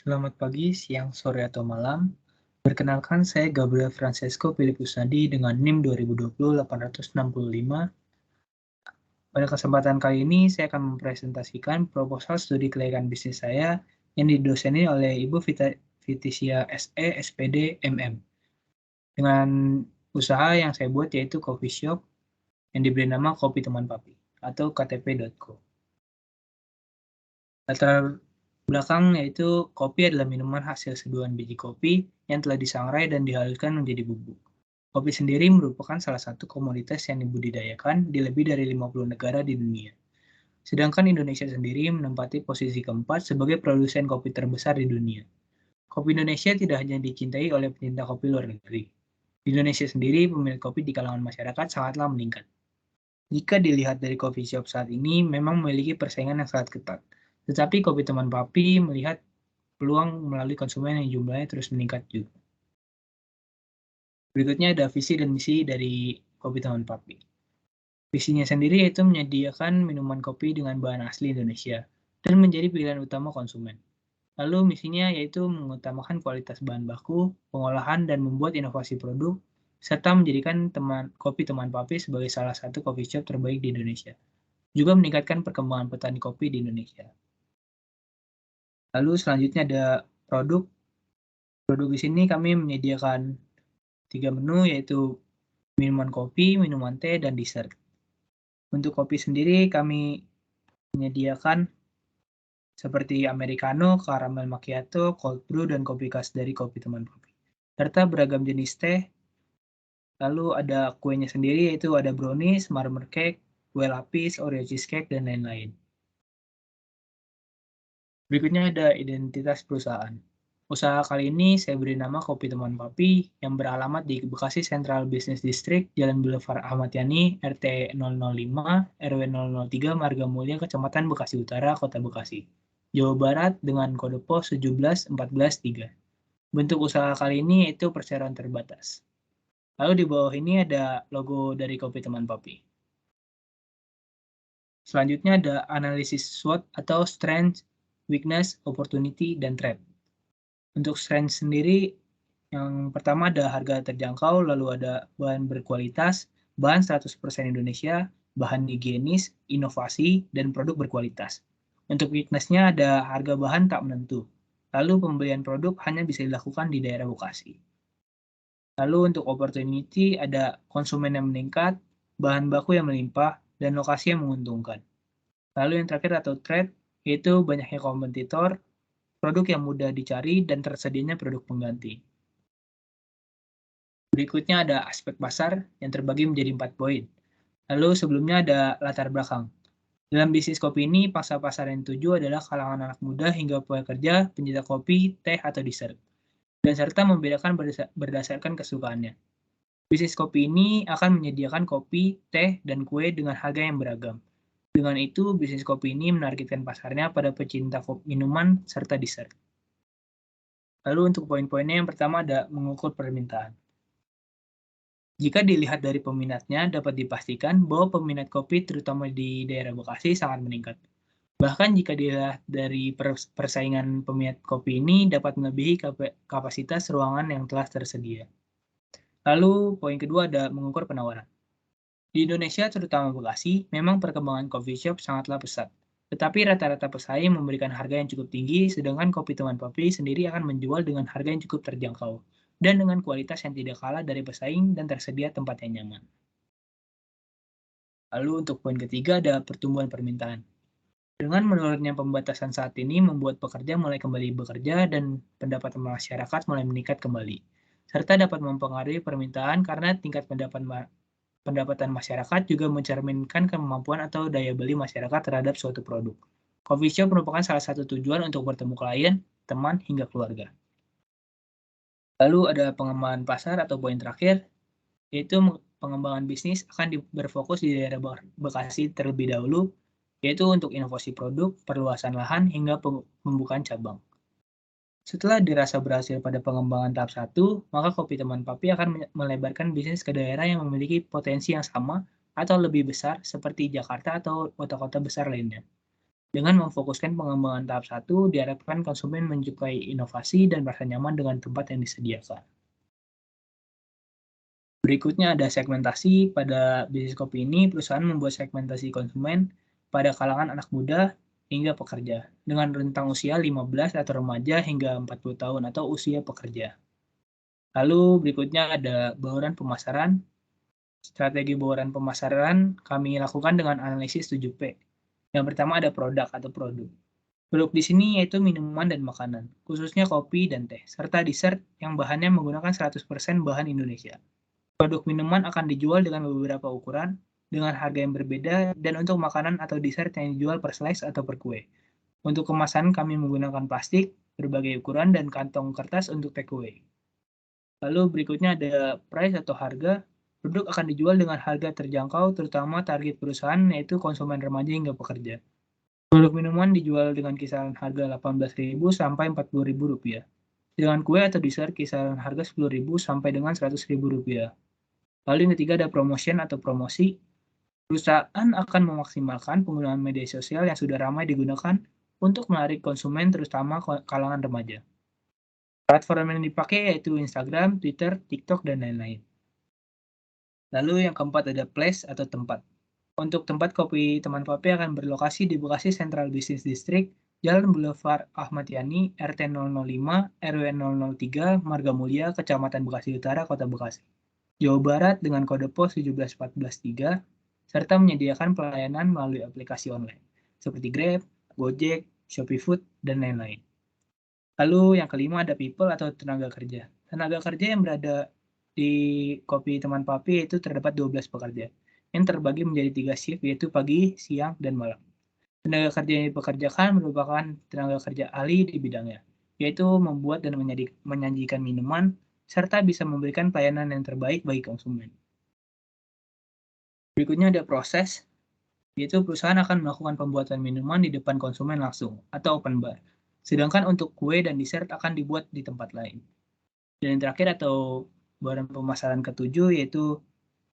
Selamat pagi, siang, sore, atau malam. Perkenalkan, saya Gabriel Francesco Filipusnadi dengan NIM 2020-865. Pada kesempatan kali ini, saya akan mempresentasikan proposal studi kelayakan bisnis saya yang didoseni oleh Ibu Fitisia SE, SPD, MM. Dengan usaha yang saya buat yaitu coffee shop yang diberi nama Kopi Teman Papi atau ktp.co. Latar belakang yaitu kopi adalah minuman hasil seduhan biji kopi yang telah disangrai dan dihaluskan menjadi bubuk. Kopi sendiri merupakan salah satu komoditas yang dibudidayakan di lebih dari 50 negara di dunia. Sedangkan Indonesia sendiri menempati posisi keempat sebagai produsen kopi terbesar di dunia. Kopi Indonesia tidak hanya dicintai oleh pecinta kopi luar negeri. Di Indonesia sendiri, pemilik kopi di kalangan masyarakat sangatlah meningkat. Jika dilihat dari coffee shop saat ini, memang memiliki persaingan yang sangat ketat. Tetapi Kopi Teman Papi melihat peluang melalui konsumen yang jumlahnya terus meningkat juga. Berikutnya ada visi dan misi dari Kopi Teman Papi. Visinya sendiri yaitu menyediakan minuman kopi dengan bahan asli Indonesia dan menjadi pilihan utama konsumen. Lalu misinya yaitu mengutamakan kualitas bahan baku, pengolahan, dan membuat inovasi produk, serta menjadikan Kopi Teman Papi sebagai salah satu coffee shop terbaik di Indonesia. Juga meningkatkan perkembangan petani kopi di Indonesia. Lalu selanjutnya ada produk. Produk di sini kami menyediakan 3 menu yaitu minuman kopi, minuman teh, dan dessert. Untuk kopi sendiri kami menyediakan seperti americano, caramel macchiato, cold brew, dan kopi khas dari Kopi Teman Kopi. Serta beragam jenis teh. Lalu ada kuenya sendiri yaitu ada brownies, marmer cake, kue lapis, Oreo cheesecake, dan lain-lain. Berikutnya ada identitas perusahaan. Usaha kali ini saya beri nama Kopi Teman Papi yang beralamat di Bekasi Central Business District, Jalan Boulevard Ahmad Yani, RT 005, RW 003, Marga Mulia, Kecamatan Bekasi Utara, Kota Bekasi, Jawa Barat dengan kode pos 17143. Bentuk usaha kali ini yaitu perseroan terbatas. Lalu di bawah ini ada logo dari Kopi Teman Papi. Selanjutnya ada analisis SWOT atau Strength, Weakness, Opportunity, dan Threat. Untuk strength sendiri, yang pertama ada harga terjangkau, lalu ada bahan berkualitas, bahan 100% Indonesia, bahan higienis, inovasi, dan produk berkualitas. Untuk weakness-nya ada harga bahan tak menentu, lalu pembelian produk hanya bisa dilakukan di daerah Bekasi. Lalu untuk opportunity ada konsumen yang meningkat, bahan baku yang melimpah, dan lokasi yang menguntungkan. Lalu yang terakhir atau threat, yaitu banyaknya kompetitor, produk yang mudah dicari, dan tersedianya produk pengganti. Berikutnya ada aspek pasar yang terbagi menjadi 4 poin. Lalu sebelumnya ada latar belakang. Dalam bisnis kopi ini, pangsa pasar yang dituju adalah kalangan anak muda hingga pekerja, pencinta kopi, teh, atau dessert. Dan serta membedakan berdasarkan kesukaannya. Bisnis kopi ini akan menyediakan kopi, teh, dan kue dengan harga yang beragam. Dengan itu, bisnis kopi ini menargetkan pasarnya pada pecinta minuman serta dessert. Lalu untuk poin-poinnya yang pertama ada mengukur permintaan. Jika dilihat dari peminatnya, dapat dipastikan bahwa peminat kopi terutama di daerah Bekasi sangat meningkat. Bahkan jika dilihat dari persaingan peminat kopi ini dapat melebihi kapasitas ruangan yang telah tersedia. Lalu poin kedua ada mengukur penawaran. Di Indonesia, terutama Bekasi, memang perkembangan coffee shop sangatlah pesat. Tetapi rata-rata pesaing memberikan harga yang cukup tinggi, sedangkan Kopi Teman Papi sendiri akan menjual dengan harga yang cukup terjangkau, dan dengan kualitas yang tidak kalah dari pesaing dan tersedia tempat yang nyaman. Lalu untuk poin ketiga ada pertumbuhan permintaan. Dengan menurunnya pembatasan saat ini membuat pekerja mulai kembali bekerja dan pendapatan masyarakat mulai meningkat kembali, serta dapat mempengaruhi permintaan karena tingkat pendapatan masyarakat juga mencerminkan kemampuan atau daya beli masyarakat terhadap suatu produk. Coffee shop merupakan salah satu tujuan untuk bertemu klien, teman, hingga keluarga. Lalu ada pengembangan pasar atau poin terakhir, yaitu pengembangan bisnis akan berfokus di daerah Bekasi terlebih dahulu, yaitu untuk inovasi produk, perluasan lahan, hingga pembukaan cabang. Setelah dirasa berhasil pada pengembangan tahap 1, maka Kopi Teman Papi akan melebarkan bisnis ke daerah yang memiliki potensi yang sama atau lebih besar seperti Jakarta atau kota-kota besar lainnya. Dengan memfokuskan pengembangan tahap 1, diharapkan konsumen menyukai inovasi dan merasa nyaman dengan tempat yang disediakan. Berikutnya ada segmentasi. Pada bisnis kopi ini, perusahaan membuat segmentasi konsumen pada kalangan anak muda hingga pekerja, dengan rentang usia 15 atau remaja hingga 40 tahun atau usia pekerja. Lalu berikutnya ada bauran pemasaran. Strategi bauran pemasaran kami lakukan dengan analisis 7P. Yang pertama ada produk atau produk. Produk di sini yaitu minuman dan makanan, khususnya kopi dan teh, serta dessert yang bahannya menggunakan 100% bahan Indonesia. Produk minuman akan dijual dengan beberapa ukuran, dengan harga yang berbeda, dan untuk makanan atau dessert yang dijual per slice atau per kue. Untuk kemasan kami menggunakan plastik, berbagai ukuran, dan kantong kertas untuk takeaway. Lalu berikutnya ada price atau harga. Produk akan dijual dengan harga terjangkau, terutama target perusahaan yaitu konsumen remaja hingga pekerja. Produk minuman dijual dengan kisaran harga Rp18.000 sampai Rp40.000. Dengan kue atau dessert kisaran harga Rp10.000 sampai dengan Rp100.000. Lalu yang ketiga ada promotion atau promosi. Perusahaan akan memaksimalkan penggunaan media sosial yang sudah ramai digunakan untuk menarik konsumen terutama kalangan remaja. Platform yang dipakai yaitu Instagram, Twitter, TikTok, dan lain-lain. Lalu yang keempat ada place atau tempat. Untuk tempat kopi Teman Kopi akan berlokasi di Bekasi Central Business District, Jalan Boulevard Ahmad Yani, RT 005, RW 003, Marga Mulia, Kecamatan Bekasi Utara, Kota Bekasi, Jawa Barat dengan kode pos 17143, serta menyediakan pelayanan melalui aplikasi online, seperti Grab, Gojek, Shopee Food, dan lain-lain. Lalu yang kelima ada people atau tenaga kerja. Tenaga kerja yang berada di Kopi Teman Papi itu terdapat 12 pekerja, yang terbagi menjadi 3 shift yaitu pagi, siang, dan malam. Tenaga kerja yang dipekerjakan merupakan tenaga kerja ahli di bidangnya, yaitu membuat dan menyajikan minuman, serta bisa memberikan pelayanan yang terbaik bagi konsumen. Berikutnya ada proses, yaitu perusahaan akan melakukan pembuatan minuman di depan konsumen langsung, atau open bar. Sedangkan untuk kue dan dessert akan dibuat di tempat lain. Dan yang terakhir atau barang pemasaran ketujuh yaitu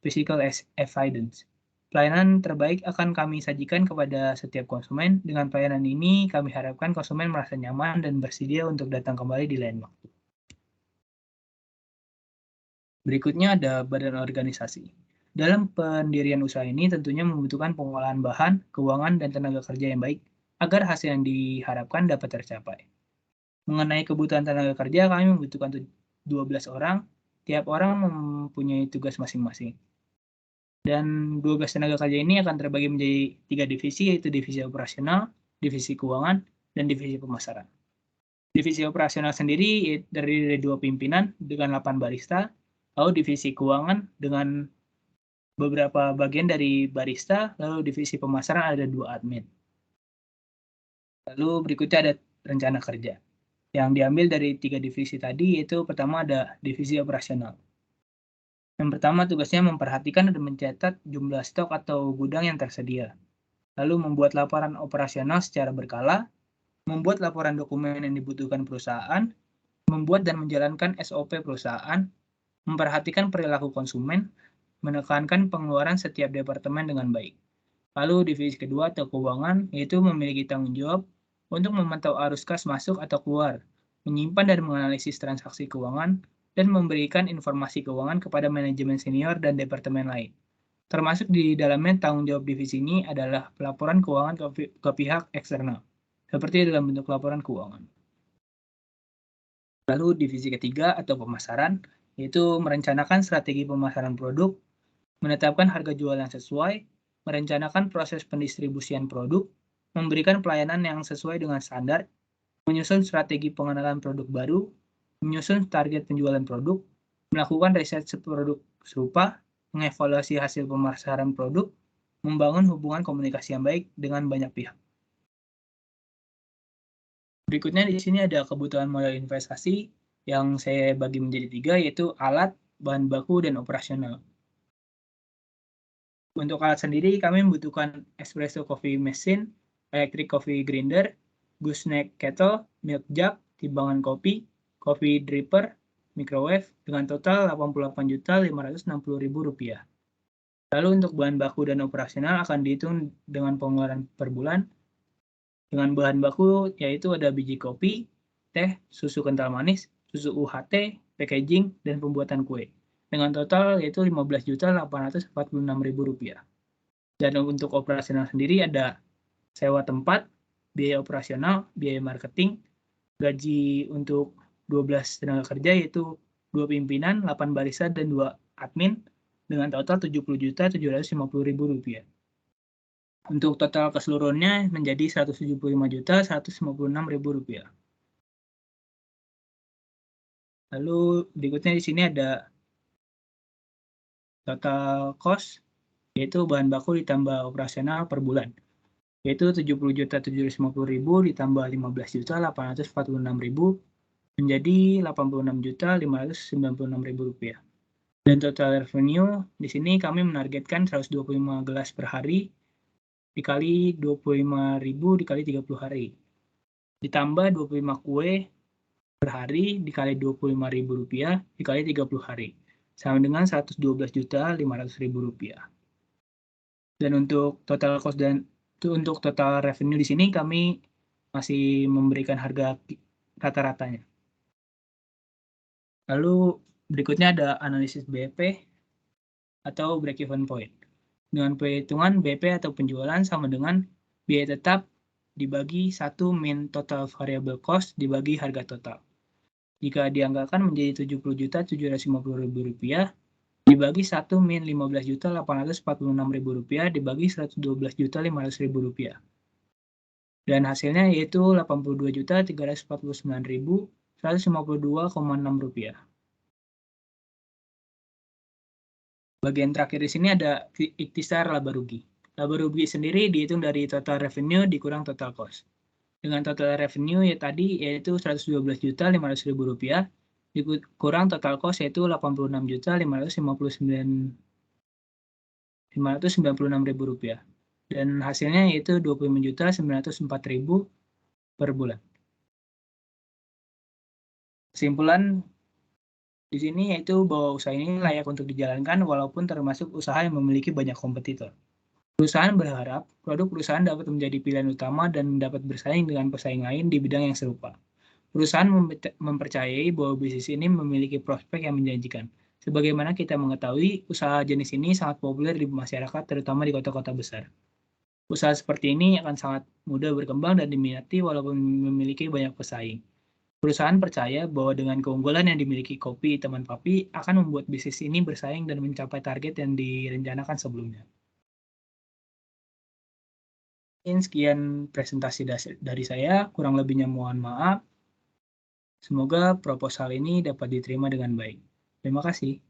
physical evidence. Pelayanan terbaik akan kami sajikan kepada setiap konsumen. Dengan pelayanan ini, kami harapkan konsumen merasa nyaman dan bersedia untuk datang kembali di lain waktu. Berikutnya ada badan organisasi. Dalam pendirian usaha ini tentunya membutuhkan pengolahan bahan, keuangan, dan tenaga kerja yang baik agar hasil yang diharapkan dapat tercapai. Mengenai kebutuhan tenaga kerja, kami membutuhkan 12 orang. Tiap orang mempunyai tugas masing-masing. Dan 12 tenaga kerja ini akan terbagi menjadi 3 divisi, yaitu divisi operasional, divisi keuangan, dan divisi pemasaran. Divisi operasional sendiri terdiri dari 2 pimpinan dengan 8 barista, lalu divisi keuangan dengan beberapa bagian dari barista, lalu divisi pemasaran ada 2 admin. Lalu berikutnya ada rencana kerja yang diambil dari 3 divisi tadi, yaitu pertama ada divisi operasional. Yang pertama tugasnya memperhatikan dan mencatat jumlah stok atau gudang yang tersedia, lalu membuat laporan operasional secara berkala, membuat laporan dokumen yang dibutuhkan perusahaan, membuat dan menjalankan SOP perusahaan, memperhatikan perilaku konsumen, menekankan pengeluaran setiap departemen dengan baik. Lalu divisi kedua atau keuangan, yaitu memiliki tanggung jawab untuk memantau arus kas masuk atau keluar, menyimpan dan menganalisis transaksi keuangan, dan memberikan informasi keuangan kepada manajemen senior dan departemen lain. Termasuk di dalamnya tanggung jawab divisi ini adalah pelaporan keuangan ke pihak eksternal, seperti dalam bentuk laporan keuangan. Lalu divisi ketiga atau pemasaran, yaitu merencanakan strategi pemasaran produk, menetapkan harga jual yang sesuai, merencanakan proses pendistribusian produk, memberikan pelayanan yang sesuai dengan standar, menyusun strategi pengenalan produk baru, menyusun target penjualan produk, melakukan riset produk serupa, mengevaluasi hasil pemasaran produk, membangun hubungan komunikasi yang baik dengan banyak pihak. Berikutnya di sini ada kebutuhan modal investasi yang saya bagi menjadi 3, yaitu alat, bahan baku, dan operasional. Untuk alat sendiri, kami membutuhkan espresso coffee machine, electric coffee grinder, gooseneck kettle, milk jug, timbangan kopi, coffee dripper, microwave, dengan total Rp88.560.000. Lalu untuk bahan baku dan operasional akan dihitung dengan pengeluaran per bulan. dengan bahan baku yaitu ada biji kopi, teh, susu kental manis, susu UHT, packaging, dan pembuatan kue. Dengan total yaitu Rp15.846.000. Dan untuk operasional sendiri ada sewa tempat, biaya operasional, biaya marketing, gaji untuk 12 tenaga kerja yaitu 2 pimpinan, 8 barista, dan 2 admin dengan total Rp70.750.000. Untuk total keseluruhannya menjadi Rp175.156.000. Lalu berikutnya di sini ada total cost, yaitu bahan baku ditambah operasional per bulan, yaitu Rp70.750.000 ditambah Rp15.846.000 menjadi Rp86.596.000. Dan total revenue di sini kami menargetkan 125 gelas per hari dikali 25.000 dikali 30 hari. Ditambah 25 kue per hari dikali Rp25.000 dikali 30 hari. Sama dengan Rp112.500.000. Dan untuk total cost dan untuk total revenue di sini kami masih memberikan harga rata-ratanya. Lalu berikutnya ada analisis BEP atau break even point. Dengan perhitungan BEP atau penjualan sama dengan biaya tetap dibagi 1 min total variable cost dibagi harga total. Jika dianggarkan menjadi Rp70.750.000 dibagi 1 min Rp15.846.000 dibagi Rp112.500.000. Dan hasilnya yaitu Rp82.349.152,6. Bagian terakhir di sini ada ikhtisar laba rugi. Laba rugi sendiri dihitung dari total revenue dikurang total cost. Dengan total revenue yaitu Rp112.500.000 dikurang total cost yaitu Rp85.596.000 dan hasilnya yaitu Rp25.904.000 per bulan. Kesimpulan di sini yaitu bahwa usaha ini layak untuk dijalankan walaupun termasuk usaha yang memiliki banyak kompetitor. Perusahaan berharap produk perusahaan dapat menjadi pilihan utama dan dapat bersaing dengan pesaing lain di bidang yang serupa. Perusahaan mempercayai bahwa bisnis ini memiliki prospek yang menjanjikan. Sebagaimana kita mengetahui, usaha jenis ini sangat populer di masyarakat, terutama di kota-kota besar. Usaha seperti ini akan sangat mudah berkembang dan diminati walaupun memiliki banyak pesaing. Perusahaan percaya bahwa dengan keunggulan yang dimiliki kopi Teman Papi akan membuat bisnis ini bersaing dan mencapai target yang direncanakan sebelumnya. Sekian presentasi dari saya, kurang lebihnya mohon maaf. Semoga proposal ini dapat diterima dengan baik. Terima kasih.